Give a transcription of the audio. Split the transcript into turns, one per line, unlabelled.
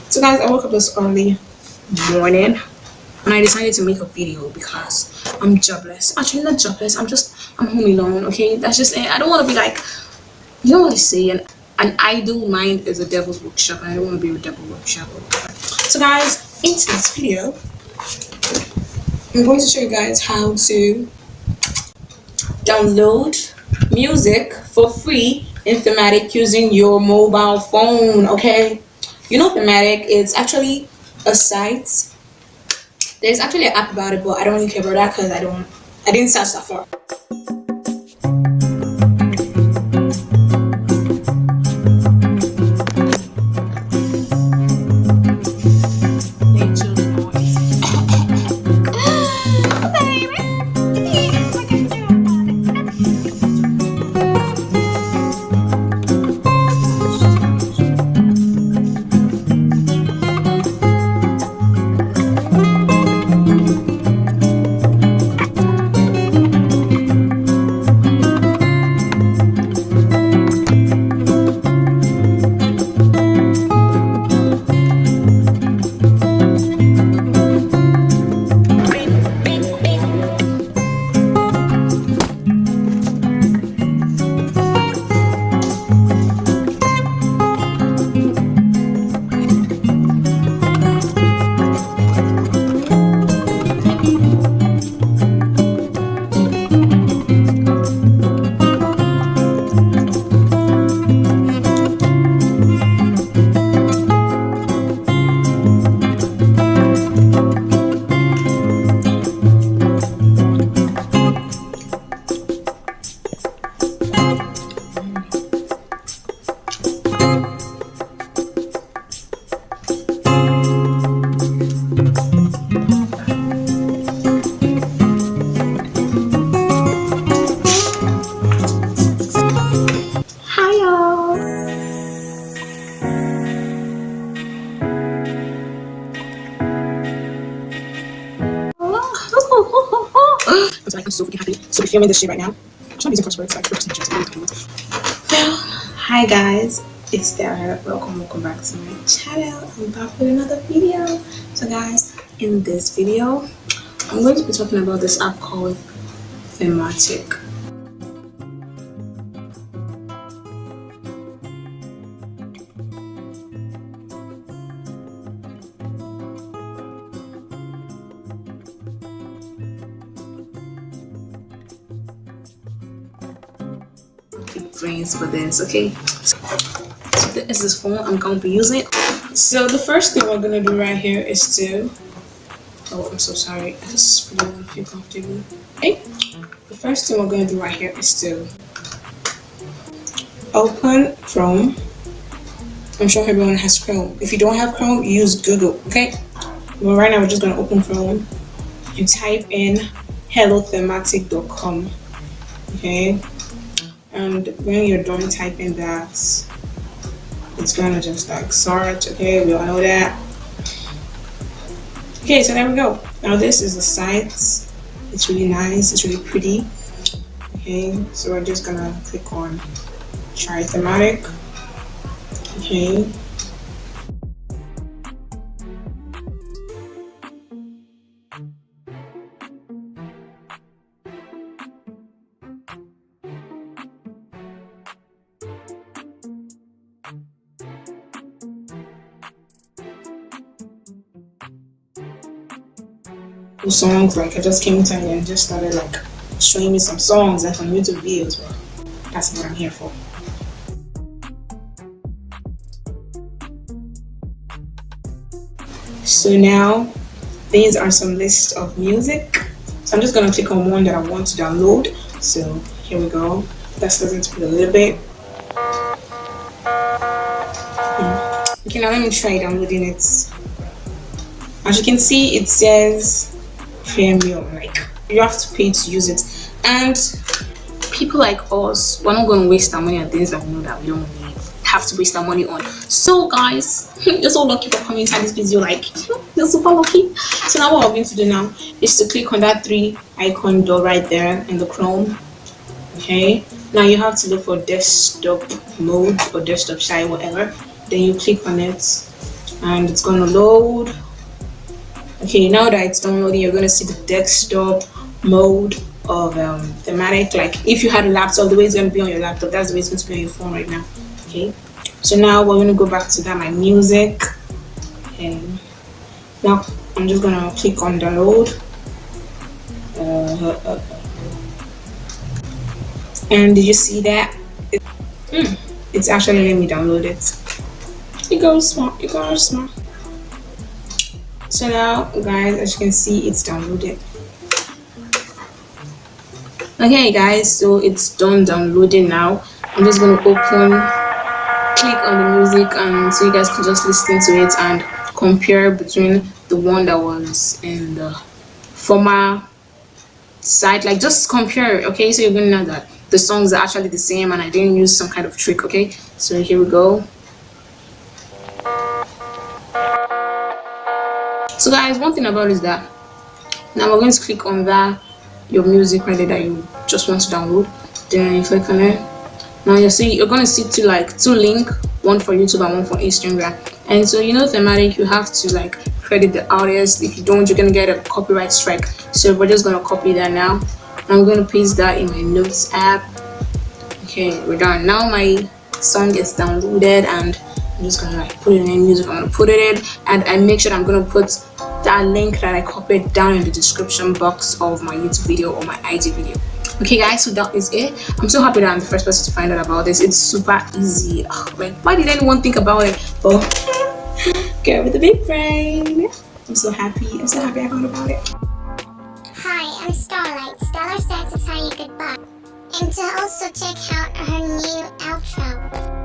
So guys, I woke up this early morning and I decided to make a video because I'm jobless. Actually, not jobless. I'm home alone. Okay, that's just it. I don't want to be like, you know what they say, an idle mind is a devil's workshop, and I don't want to be a devil workshop. So guys, in this video, I'm going to show you guys how to download music for free in thematic using your mobile phone. Okay, you know thematic, it's actually a site. There's actually an app about it, but I don't really care about that because I didn't search that far. I'm so freaking happy to be filming this shit right now. I'm trying to use crosswords like hi guys, it's Stella. Welcome back to my channel. I'm back with another video. So guys, in this video I'm going to be talking about this app called Thematic. Friends for this, okay? So this is phone I'm going to be using. So the first thing we're going to do right here is to I'm so sorry, I just really don't feel comfortable. Okay, the first thing we're going to do right here is to open Chrome. I'm sure everyone has Chrome. If you don't have Chrome, use Google. Okay, well right now we're just going to open Chrome. You type in hellothematic.com. okay, and when you're done typing that, it's gonna just like search. Okay, we all know that. Okay, so there we go. Now this is the site. It's really nice, it's really pretty. Okay, so we're just gonna click on try thematic. Okay, songs, like I just came to and just started like showing me some songs and some YouTube videos, but that's what I'm here for. So now these are some list of music, so I'm just gonna click on one that I want to download. So here we go. Let's listen to it a little bit. Okay, now let me try downloading it. As you can see, it says premium, like you have to pay to use it, and people like us, we're not going to waste our money on things that we know that we don't need, have to waste our money on. So guys, you're so lucky for coming inside this video, like you're super lucky. So now what we're going to do now is to click on that 3 icon door right there in the Chrome. Okay, now you have to look for desktop mode or desktop side, whatever. Then you click on it. and it's gonna load. Okay, now that it's downloading, you're gonna see the desktop mode of thematic. Like if you had a laptop, the way it's gonna be on your laptop, that's the way it's going to be on your phone right now. Okay, so now we're gonna go back to that my music. Okay, now I'm just gonna click on download. And did you see that? It's actually letting me download it. It goes smart. It goes smart. So now, guys, as you can see, it's downloaded. Okay, guys, so it's done downloading now. I'm just gonna click on the music, and so you guys can just listen to it and compare between the one that was in the former site. Like, just compare, okay? So you're gonna know that the songs are actually the same, and I didn't use some kind of trick. Okay, so here we go. So guys, one thing about it is that now we're going to click on that your music right there that you just want to download. Then you click on it. Now you're going to see two links, one for YouTube and one for Instagram. And so thematic, you have to like credit the artist. If you don't, you're going to get a copyright strike. So we're just going to copy that now. I'm going to paste that in my notes app. Okay, we're done. Now my song is downloaded, and I'm just gonna like put it in music. I'm gonna put it in, and I make sure I'm gonna put that link that I copied down in the description box of my YouTube video or my IG video. Okay guys, so that is it. I'm so happy that I'm the first person to find out about this. It's super easy. Like, why did anyone think about it? But girl with a big brain. I'm so happy I thought about it.
Hi, I'm Starlight. Stella said to tell you goodbye and to also check out her new outro.